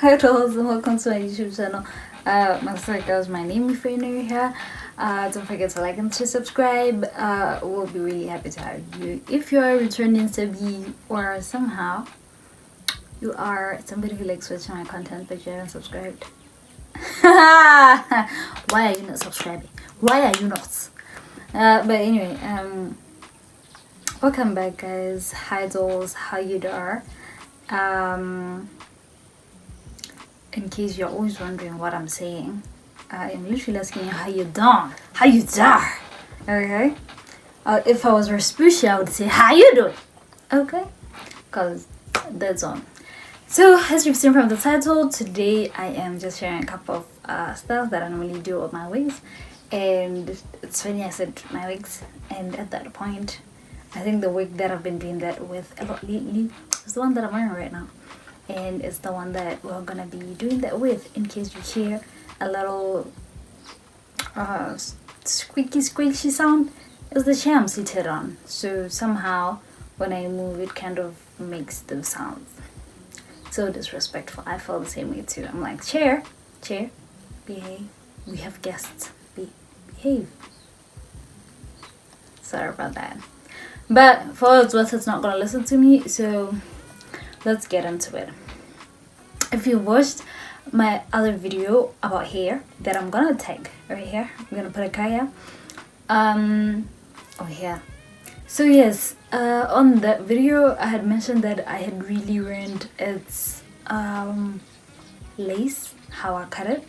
Hi dolls, and welcome to my YouTube channel. MASA SELKA is my name if you're new here. Don't forget to like and to subscribe. We'll be really happy to have you. If you're returning to be, or somehow you are somebody who likes watching my content but you haven't subscribed, why are you not subscribing? Why are you not? But anyway, welcome back guys. Hi dolls, how you doing? In case you're always wondering what I'm saying, I'm literally asking you how you doing? How you doing? Okay? If I was Rasputia, I would say how you doing? Okay? Because that's on. So as you've seen from the title, today I am just sharing a couple of styles that I normally do with my wigs. And it's funny I said my wigs, and at that point I think the wig that I've been doing that with a lot lately is the one that I'm wearing right now. And it's the one that we're gonna be doing that with, in case you hear a little squeaky sound. It's the chair I'm seated on, so somehow when I move it kind of makes those sounds. So disrespectful. I feel the same way too. I'm like, chair, behave. We have guests. Behave. Sorry about that. But for what it's worth, it's not gonna listen to me, so let's get into it. If you watched my other video about hair that I'm gonna tag right here, I'm gonna put a card here. Oh yeah. So yes, on that video I had mentioned that I had really ruined its lace, how I cut it.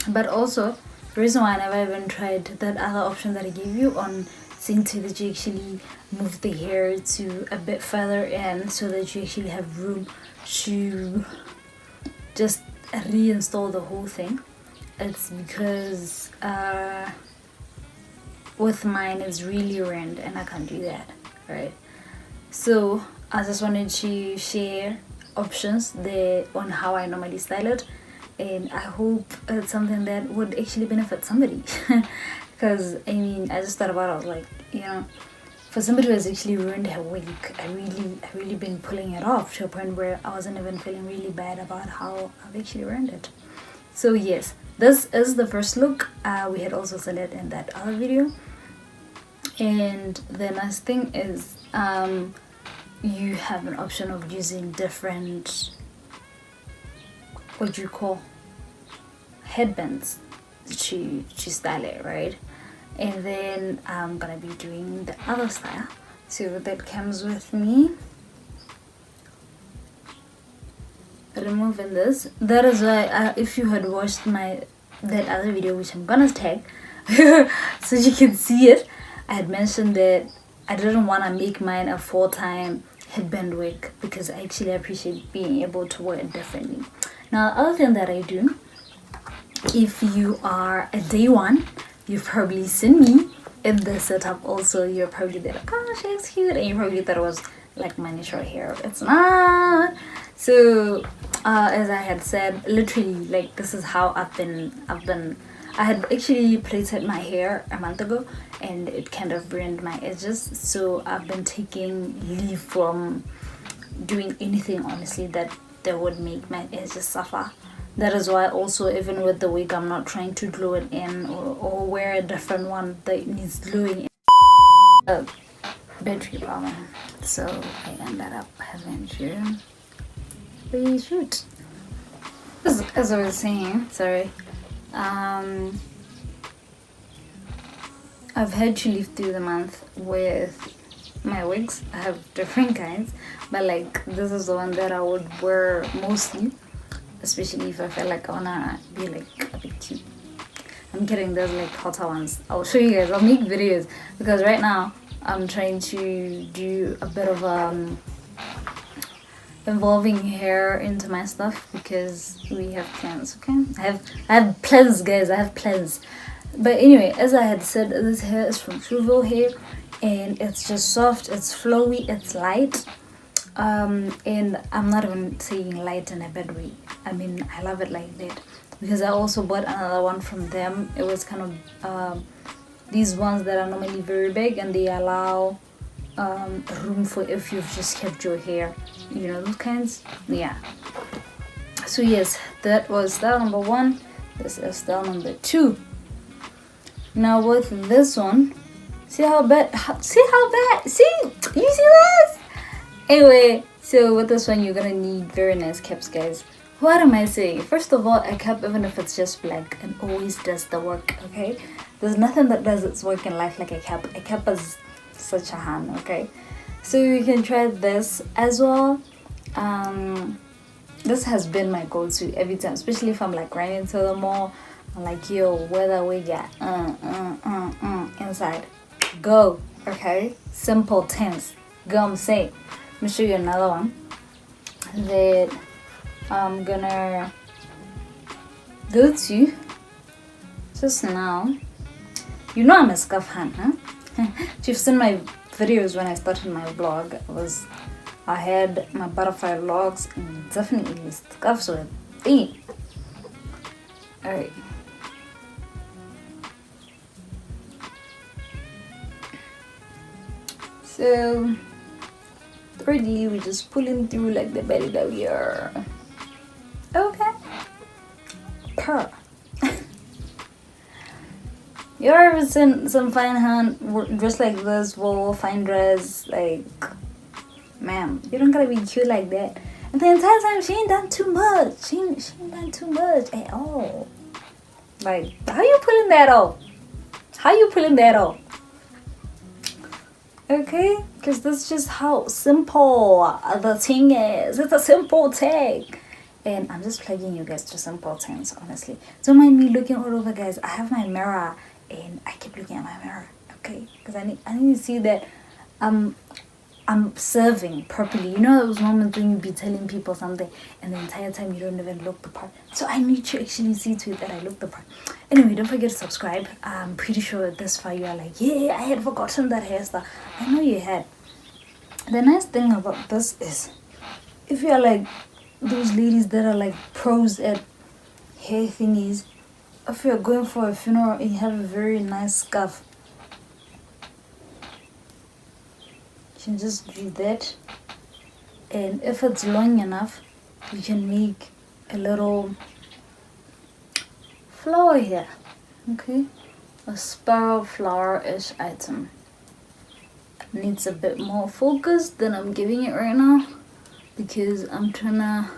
But also the reason why I never even tried that other option that I gave you on seeing to that you actually move the hair to a bit further in so that you actually have room to just reinstall the whole thing. It's because with mine it's really ruined and I can't do that, right? So I just wanted to share options there on how I normally style it, and I hope it's something that would actually benefit somebody. Because I mean, I just thought about it, I was like, you know, for somebody who has actually ruined her wig, I really been pulling it off to a point where I wasn't even feeling really bad about how I've actually ruined it. So yes, this is the first look. We had also said it in that other video. And the next thing is you have an option of using different, what do you call, headbands to style it, right? And then I'm gonna be doing the other style, so that comes with me removing this. That is why if you had watched that other video, which I'm gonna tag so you can see it, I had mentioned that I didn't want to make mine a full-time headband wig because I actually appreciate being able to wear it differently. Now the other thing that I do, if you are a day one, you've probably seen me in this setup also. You're probably there like, oh, she's cute, and you probably thought it was like my short hair. It's not. So as I had said, literally, like, this is how I had actually plaited my hair a month ago and it kind of ruined my edges, so I've been taking leave from doing anything honestly that would make my edges suffer. That is why also, even with the wig, I'm not trying to glue it in or wear a different one that needs gluing in. Battery problem. So I ended up having to reshoot. As I was saying, sorry. I've had to live through the month with my wigs. I have different kinds, but like this is the one that I would wear mostly, especially if I feel like I wanna be like a bit cute. I'm kidding, there's like hotter ones. I'll show you guys, I'll make videos, because right now I'm trying to do a bit of involving hair into my stuff because we have plans. Okay, I have plans guys, I have plans. But anyway, as I had said, this hair is from Trueville hair, and it's just soft, it's flowy, it's light. And I'm not even saying light in a bad way. I mean, I love it like that, because I also bought another one from them. It was kind of these ones that are normally very big, and they allow room for if you've just kept your hair, you know, those kinds. Yeah, So yes, that was style number 1. This is style number 2. Now with this one, see how bad, see, you see this? Anyway, so with this one, you're gonna need very nice caps, guys. What am I saying? First of all, a cap, even if it's just black, and always does the work, okay? There's nothing that does its work in life like a cap. A cap is such a hand, okay? So you can try this as well. This has been my go-to every time, especially if I'm like running to the mall. I'm like, yo, whether we get inside, go, okay? Simple tense, go, I'm saying. Let me show you another one that I'm gonna go to just now. You know I'm a scarf hand, huh? If you've seen my videos when I started my vlog, I had my butterfly logs and definitely scarves were a thing. Alright. So thirdly, we're just pulling through like the belly that we are. Okay. Purr. You ever seen some fine hand dressed like this? Well, fine dress, like, ma'am, you don't gotta be cute like that. And the entire time, she ain't done too much. She ain't done too much at all. Like, how you pulling that off? How you pulling that off? Okay, because that's just how simple the thing is. It's a simple thing. And I'm just plugging you guys to simple things, honestly. Don't mind me looking all over, guys. I have my mirror and I keep looking at my mirror, okay? Because I need to see that I'm serving properly. You know those moments when you be telling people something and the entire time you don't even look the part. So I need to actually see to it that I look the part. Anyway, don't forget to subscribe. I'm pretty sure this far you are like, yeah, I had forgotten that hairstyle. I know you had. The nice thing about this is, if you are like those ladies that are like pros at hair thingies, if you're going for a funeral and you have a very nice scarf, you can just do that. And if it's long enough, you can make a little flower here, okay? A spiral flower-ish item. It needs a bit more focus than I'm giving it right now, because I'm trying to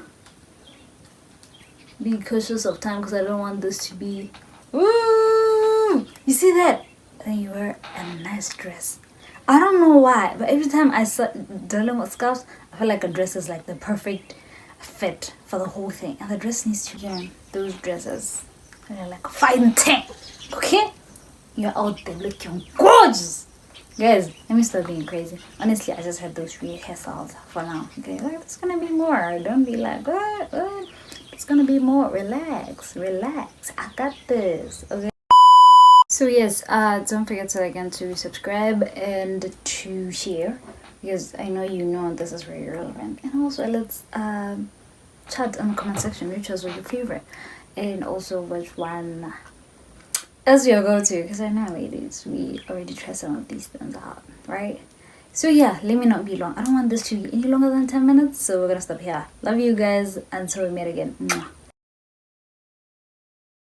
be cautious of time, because I don't want this to be, ooh, you see that? Then you wear a nice dress. I don't know why, but every time I start dealing with scarves, I feel like a dress is like the perfect fit for the whole thing. And the dress needs to be those dresses. They're like 5 and 10, okay? You're out there looking gorgeous. Guys, let me stop being crazy. Honestly, I just had those 3 hairstyles for now, okay? Like, there's gonna be more. Don't be like, what? It's gonna be more. Relax. I got this, okay? So yes, don't forget to subscribe and to share, because I know this is very relevant. And also let's chat in the comment section which was your favorite, and also which one is your go-to, because I know, ladies, we already tried some of these things out, right? So yeah, let me not be long. I don't want this to be any longer than 10 minutes, so we're gonna stop here. Love you guys until we meet again. Mwah.